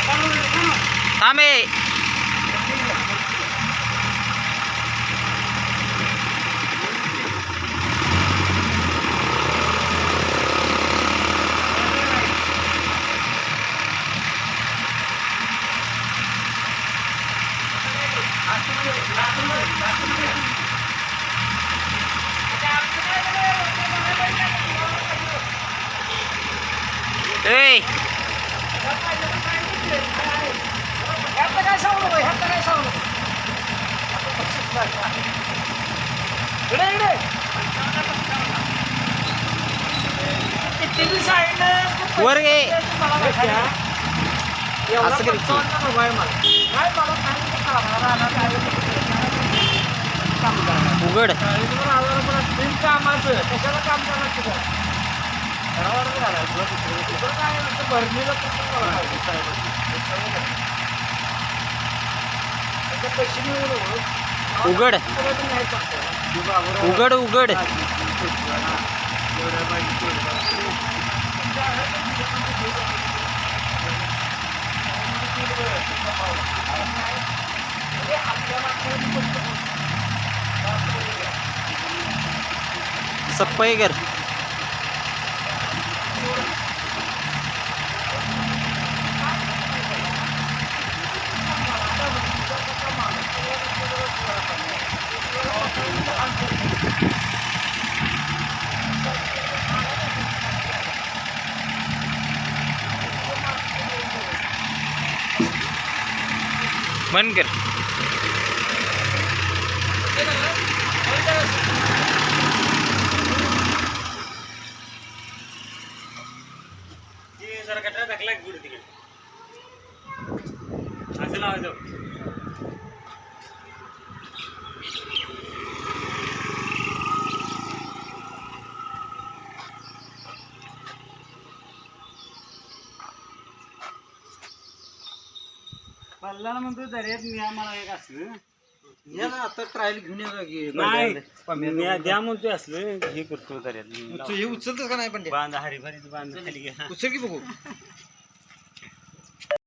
थांबे ए वर गे असं करीत उघड कशाला काम करायचं उघड उघड उघड सप्पाई कर बंद कर जरा कटरा टाकला गुड तिकडे असं लावायचं पल्लाला म्हणतो दर्यात न्या मला एक असलं या ना आता ट्रायल घेऊन या की नाही न्या द्या म्हणतोय असलं हे करतो दर्यात हे उचलतच का नाही पण बांध हरिभरीचं बांध खाली घ्या उचल की बघू